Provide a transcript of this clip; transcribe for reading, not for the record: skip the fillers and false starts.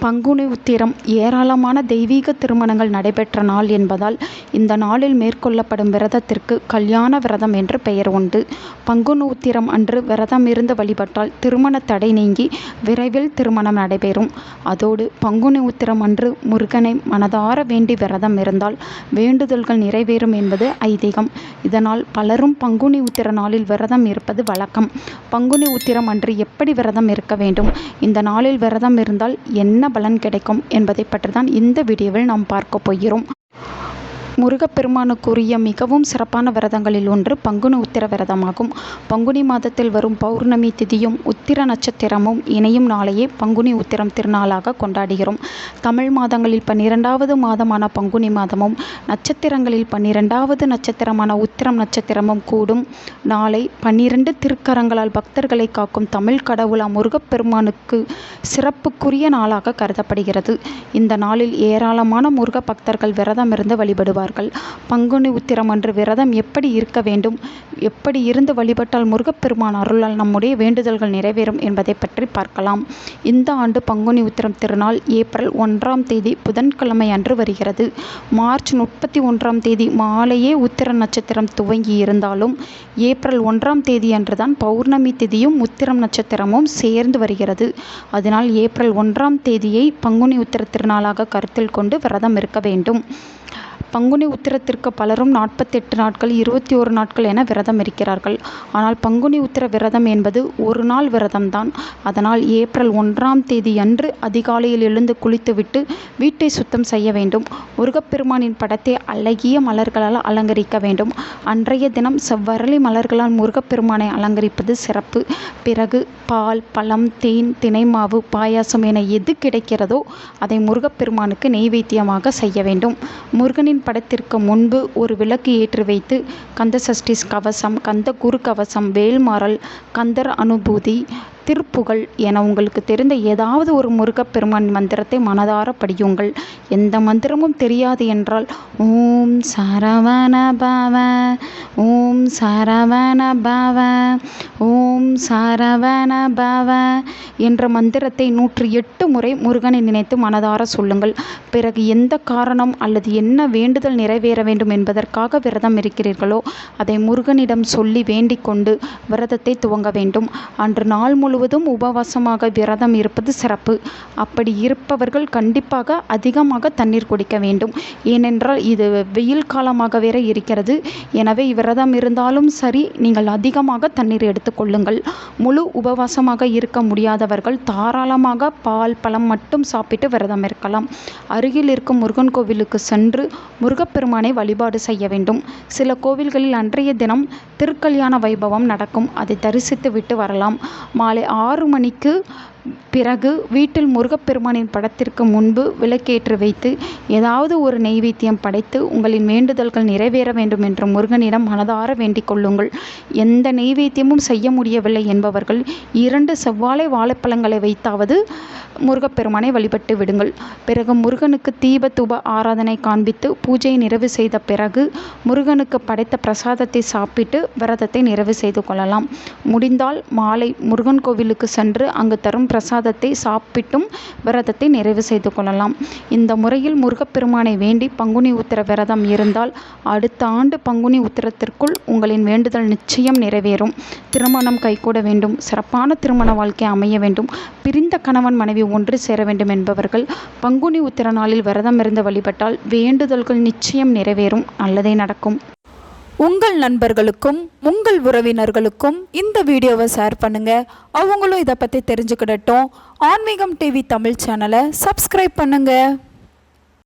பங்குனி உத்திரம் ஏராளமான தெய்வீக திருமணங்கள் நடைபெற்ற நாள் என்பதால் இந்த நாளில் மேற்கொள்ளப்படும் விரதத்திற்கு கல்யாண விரதம் என்று பெயர் உண்டு. பங்குனி உத்திரம் அன்று விரதம் இருந்து வழிபட்டால் திருமண தடை நீங்கி விரைவில் திருமணம் நடைபெறும். அதோடு பங்குனி உத்திரம் அன்று முருகனை மனதார வேண்டி விரதம் இருந்தால் வேண்டுதல்கள் நிறைவேறும் என்பது ஐதீகம். இதனால் பலரும் பங்குனி உத்திர நாளில் விரதம் இருப்பது வழக்கம். பங்குனி உத்திரம் அன்று எப்படி விரதம் இருக்க வேண்டும், இந்த நாளில் விரதம் இருந்தால் என்ன பலன் கிடைக்கும் என்பதை பற்றி தான் இந்த வீடியோவில் நாம் பார்க்க போகிறோம். முருகப்பெருமானுக்குரிய மிகவும் சிறப்பான விரதங்களில் ஒன்று பங்குனி உத்திர விரதமாகும். பங்குனி மாதத்தில் வரும் பௌர்ணமி திதியும் உத்திர நட்சத்திரமும் இணையும் நாளையே பங்குனி உத்திரம் திருநாளாக கொண்டாடுகிறோம். தமிழ் மாதங்களில் 12வது மாதமான பங்குனி மாதமும் நட்சத்திரங்களில் 12வது நட்சத்திரமான உத்திரம் நட்சத்திரமும் கூடும் நாளை 12 திருக்கரங்களால் பக்தர்களை காக்கும் தமிழ் கடவுளாம் முருகப்பெருமானுக்கு சிறப்புக்குரிய நாளாக கருதப்படுகிறது. இந்த நாளில் ஏராளமான முருக பக்தர்கள் விரதம் இருந்து வழிபடுவார். பங்குனி உத்திரம் அன்று விரதம் எப்படி இருக்க வேண்டும், எப்படி இருந்து வழிபட்டால் முருகப்பெருமான் அருளால் நம்முடைய வேண்டுதல்கள் நிறைவேறும் என்பதை பற்றி பார்க்கலாம். இந்த ஆண்டு பங்குனி உத்திரம் திருநாள் ஏப்ரல் 1ஆம் தேதி புதன்கிழமை அன்று வருகிறது. மார்ச் 31ஆம் தேதி மாலையே உத்திர நட்சத்திரம் துவங்கி இருந்தாலும் ஏப்ரல் 1ஆம் தேதி அன்றுதான் பௌர்ணமி திதியும் உத்திரம் நட்சத்திரமும் சேர்ந்து வருகிறது. அதனால் ஏப்ரல் 1ஆம் தேதியை பங்குனி உத்திர திருநாளாக கருத்தில் கொண்டு விரதம் இருக்க வேண்டும். பங்குனி உத்திரத்திற்கு பலரும் 48 நாட்கள் 21 நாட்கள் என விரதம் இருக்கிறார்கள். ஆனால் பங்குனி உத்திர விரதம் என்பது ஒரு நாள் விரதம்தான். அதனால் ஏப்ரல் 1ஆம் தேதி அன்று அதிகாலையில் எழுந்து குளித்துவிட்டு வீட்டை சுத்தம் செய்ய வேண்டும். முருகப்பெருமானின் படத்தை அழகிய மலர்களால் அலங்கரிக்க வேண்டும். அன்றைய தினம் செவ்வரளி மலர்களால் முருகப்பெருமானை அலங்கரிப்பது சிறப்பு. பிறகு பால், பழம், தேன், தினைமாவு, பாயாசம் என எது கிடைக்கிறதோ அதை முருகப்பெருமானுக்கு நெய்வேத்தியமாக செய்ய வேண்டும். முருகனின் படத்திற்கு முன்பு ஒரு விளக்கு ஏற்றி வைத்து கந்த சஷ்டி கவசம், கந்த குரு கவசம், வேல்மாறல், கந்தர் அனுபூதி, திருப்புகழ் என உங்களுக்கு தெரிந்த ஏதாவது ஒரு முருகப்பெருமான் மந்திரத்தை மனதார படியுங்கள். எந்த மந்திரமும் தெரியாது என்றால் ஓம் சரவண பவ, ஓம் சரவண பவ, ஓம் சரவண பவ என்ற மந்திரத்தை 108 முறை முருகனை நினைத்து மனதார சொல்லுங்கள். பிறகு எந்த காரணம் அல்லது என்ன வேண்டுதல் நிறைவேற வேண்டும் என்பதற்காக விரதம் இருக்கிறீர்களோ அதை முருகனிடம் சொல்லி வேண்டிக் கொண்டு விரதத்தை துவங்க வேண்டும். அன்று நாள் முழுவதும் உபவாசமாக விரதம் இருப்பது சிறப்பு. அப்படி இருப்பவர்கள் கண்டிப்பாக அதிகமாக தண்ணீர் குடிக்க வேண்டும். ஏனென்றால் இது வெயில் காலமாக வேற இருக்கிறது. எனவே விரதம் இருந்தாலும் சரி, நீங்கள் அதிகமாக தண்ணீர் எடுத்துக்கொள்ளுங்கள். முழு உபவாசமாக இருக்க முடியாதவர்கள் தாராளமாக பால், பழம் மட்டும் சாப்பிட்டு விரதம் இருக்கலாம். அருகில் இருக்கும் முருகன் கோவிலுக்கு சென்று முருகப்பெருமானை வழிபாடு செய்ய வேண்டும். சில கோவில்களில் அன்றைய தினம் திருக்கல்யாண வைபவம் நடக்கும். அதை தரிசித்து விட்டு வரலாம். மாலை 6 மணிக்கு பிறகு வீட்டில் முருகப்பெருமானின் படத்திற்கு முன்பு விளக்கேற்றி வைத்து ஏதாவது ஒரு நெய்வேத்தியம் படைத்து உங்களின் வேண்டுதல்கள் நிறைவேற வேண்டும் என்று முருகனிடம் மனதார வேண்டிக் கொள்ளுங்கள். எந்த நெய்வேத்தியமும் செய்ய முடியவில்லை என்பவர்கள் 2 செவ்வாழை வாழைப்பழங்களை வைத்தாவது முருகப்பெருமானை வழிபட்டு விடுங்கள். பிறகு முருகனுக்கு தீப தூப ஆராதனை காண்பித்து பூஜை நிறைவு செய்த பிறகு முருகனுக்கு படைத்த பிரசாதத்தை சாப்பிட்டு விரதத்தை நிறைவு செய்து கொள்ளலாம். முடிந்தால் மாலை முருகன் கோவிலுக்கு சென்று அங்கு தரும் பிரசாதத்தை சாப்பிட்டும் விரதத்தை நிறைவு செய்து கொள்ளலாம். இந்த முறையில் முருகப்பெருமானை வேண்டி பங்குனி உத்திர விரதம் இருந்தால் அடுத்த ஆண்டு பங்குனி உத்திரத்திற்குள் உங்களின் வேண்டுதல் நிச்சயம் நிறைவேறும். திருமணம் கைகூட வேண்டும், சிறப்பான திருமண வாழ்க்கை அமைய வேண்டும், பிரிந்த கணவன் மனைவி ஒன்று சேர வேண்டும் என்பவர்கள் பங்குனி உத்திர நாளில் விரதம் இருந்து வழிபட்டால் வேண்டுதல்கள் நிச்சயம் நிறைவேறும், நல்லதே நடக்கும். உங்கள் நண்பர்களுக்கும் உங்கள் உறவினர்களுக்கும் இந்த வீடியோவை ஷேர் பண்ணுங்க. அவங்களும் இதை பற்றி தெரிஞ்சுக்கிடட்டும். ஆன்மீகம் டிவி தமிழ் சேனலை சப்ஸ்கிரைப் பண்ணுங்க.